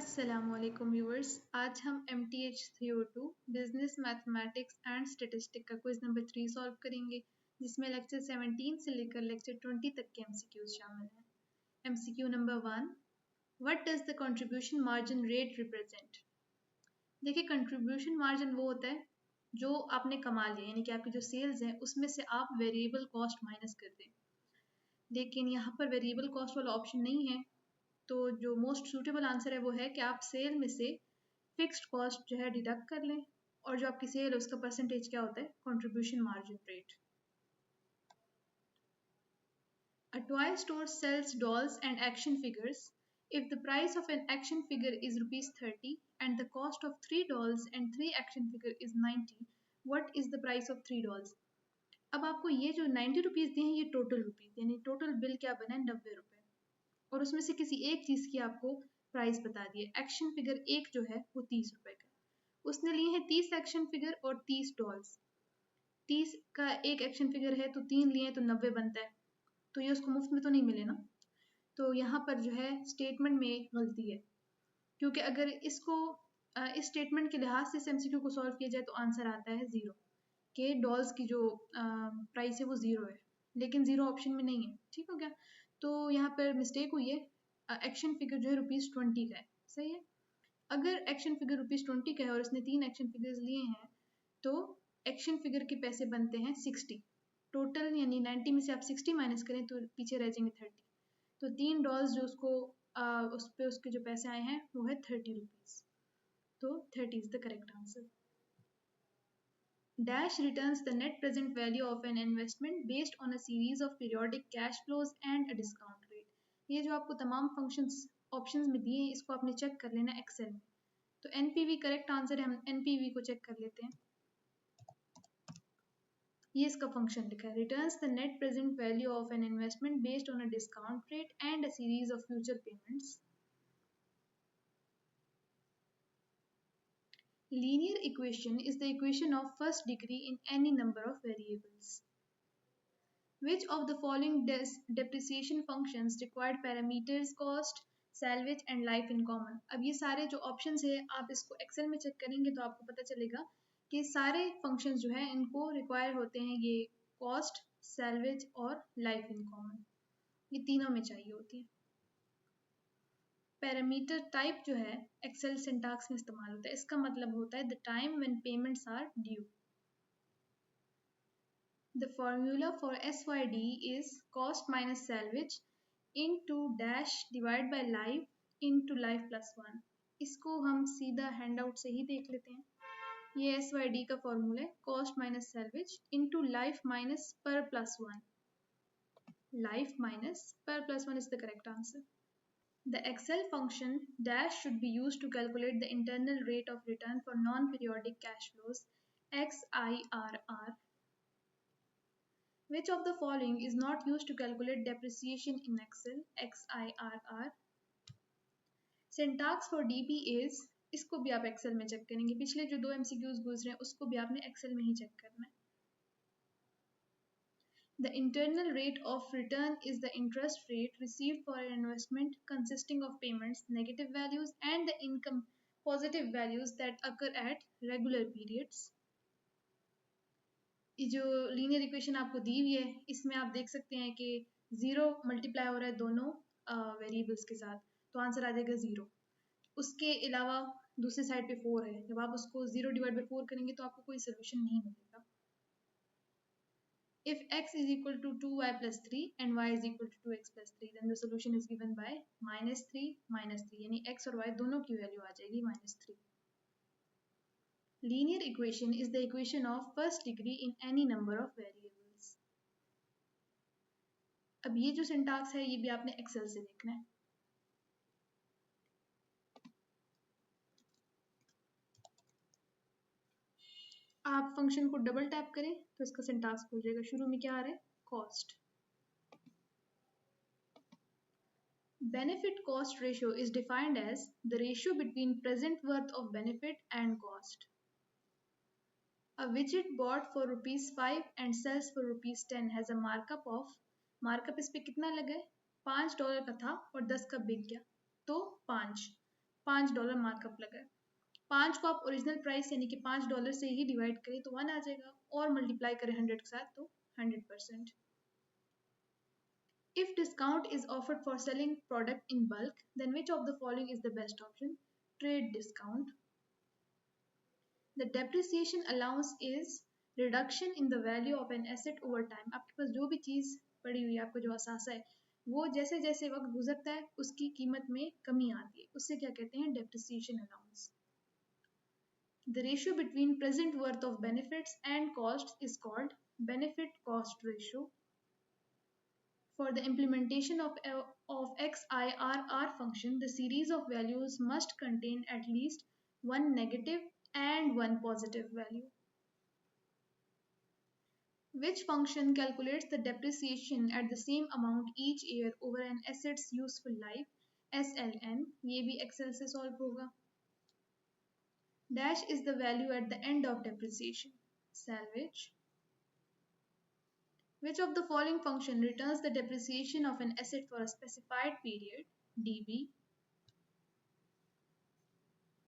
अस्सलामुअलैकुम व्यूअर्स। आज हम MTH 302 business mathematics and statistic का क्विज नंबर 3 सॉल्व करेंगे, जिसमें लेक्चर 17 से लेकर लेक्चर 20 तक के MCQs शामिल हैं। MCQ number 1, what does the contribution margin rate represent? देखिए, कंट्रीब्यूशन मार्जिन वो होता है जो आपने कमा लिया, यानी कि आपकी जो सेल्स हैं उसमें से आप वेरिएबल कॉस्ट माइनस कर दें। लेकिन यहाँ पर वेरिएबल कॉस्ट वाला ऑप्शन नहीं है, तो जो मोस्ट सूटेबल आंसर है वो है कि आप सेल में से फिक्स्ड कॉस्ट जो है डिडक्ट कर लें, और जो आपकी सेल है उसका परसेंटेज क्या होता है, contribution margin rate. A toy store sells dolls and action figures. If the price of an action figure is rupees 30 and the cost of 3 dolls and 3 action figure is 90, what is the price of 3 dolls? अब आपको ये जो 90 rupees दिए हैं ये total rupees, यानी total bill क्या बना है 90 रुपये, और उसमें से किसी एक चीज़ की आपको प्राइस बता दी है। एक्शन फिगर एक जो है वो 30 रुपए का, उसने लिए हैं 30 एक्शन फिगर और 30 डॉल्स। 30 का एक एक्शन फिगर है तो 3 लिए तो 90 बनता है, तो ये उसको मुफ्त में तो नहीं मिले ना। तो यहाँ पर जो है स्टेटमेंट में गलती है, क्योंकि अगर इसको इस स्टेटमेंट के लिहाज से इस MCQ को सॉल्व किया जाए तो आंसर आता है 0, कि डॉल्स की जो प्राइस है वो 0 है, लेकिन 0 ऑप्शन में नहीं है। ठीक हो गया, तो यहाँ पर मिस्टेक हुई है। एक्शन फिगर जो है ₹20 का है, सही है। अगर एक्शन फिगर ₹20 का है और इसने 3 एक्शन फिगर्स लिए हैं, तो एक्शन फिगर के पैसे बनते हैं 60 टोटल, यानी 90 में से आप 60 माइनस करें तो पीछे रह जाएंगे 30। तो 3 डॉल्स जो उसको उस पे उसके जो पैसे आए हैं वो है 30 रुपीज़, तो 30 is the correct answer. Dash returns the net present value of an investment based on a series of periodic cash flows and a discount rate. ये जो आपको तमाम फंक्शंस ऑप्शंस में दिए हैं इसको आपने चेक कर लेना एक्सेल में। तो NPV करेक्ट आंसर है, हम NPV को चेक कर लेते हैं। ये इसका फंक्शन लिखा है, returns the net present value of an investment based on a discount rate and a series of future payments. Linear equation is the equation of first degree in any number of variables. Which of the following depreciation functions required parameters cost, salvage and life in common? अब ये सारे जो options है आप इसको Excel में check करेंगे तो आपको पता चलेगा कि सारे फंक्शंस जो है इनको रिक्वायर होते हैं ये कॉस्ट, सैलवेज और लाइफ इन कॉमन, ये तीनों में चाहिए होती है। पैरामीटर टाइप जो है एक्सेल सिंटैक्स में इस्तेमाल होता है, इसका मतलब होता है the time when payments are due. The formula for SYD is cost minus salvage into dash divided by life into life plus 1। इसको हम सीधा हैंडआउट से ही देख लेते हैं। ये SYD का फॉर्मूला है, cost minus salvage into life minus per plus 1। Life minus per plus 1 is the correct answer. The Excel function dash should be used to calculate the internal rate of return for non-periodic cash flows XIRR. Which of the following is not used to calculate depreciation in Excel XIRR? Syntax for DP is, इसको भी आप Excel में check करेंगे, पिछले जो 2 MCQs गुजरे हैं उसको भी आपने एक्सेल में ही चेक करना है। The internal rate of return is the interest rate received for an investment consisting of payments, negative values, and the income, positive values that occur at regular periods. ये जो लीनियर इक्वेशन आपको दी हुई है इसमें आप देख सकते हैं कि 0 मल्टीप्लाई हो रहा है दोनों वेरिएबल्स के साथ, तो आंसर आ जाएगा 0। उसके अलावा दूसरी साइड पे 4 है, जब आप उसको 0 डिवाइड बाई 4 करेंगे तो आपको कोई सोल्यूशन नहीं मिलेगा। If x is equal to 2y plus 3 and y is equal to 2x plus 3, then the solution is given by -3 -3, यानी x और y दोनों की वैल्यू आ जाएगी -3। Linear equation is the equation of first degree in any number of variables. अब ये जो syntax है ये भी आपने एक्सेल से देखना है। आप फंक्शन को डबल टैप करें तो इसका सिंटैक्स खुल जाएगा। शुरू में क्या आ रहा है, cost. Benefit cost ratio is defined as the ratio between present worth of benefit and cost. A widget bought for ₹5 and sells for ₹10 has a markup of, markup इस पे कितना लगा है, $5 का था और 10 का बिक गया, तो 5 $5 मार्कअप लगा है। 5 को आप ओरिजिनल प्राइस यानी कि $5 से ही डिवाइड करें तो 1 आ जाएगा, और मल्टीप्लाई करें 100 के साथ तो 100%। If discount is offered for selling product in bulk, then which of the following is the best option? Trade discount. The depreciation allowance is reduction in the value of an asset over time. आपके पास जो भी चीज़ पड़ी हुई है, आपको जो असासा है, वो जैसे जैसे वक्त गुजरता है उसकी कीमत में कमी आती है, उससे क्या कहते हैं? Depreciation allowance. The ratio between present worth of benefits and costs is called benefit cost ratio. For the implementation of XIRR function, the series of values must contain at least one negative and one positive value. Which function calculates the depreciation at the same amount each year over an asset's useful life? SLN. ये भी Excel से solve होगा. Dash is the value at the end of depreciation. Salvage. Which of the following function returns the depreciation of an asset for a specified period? DB.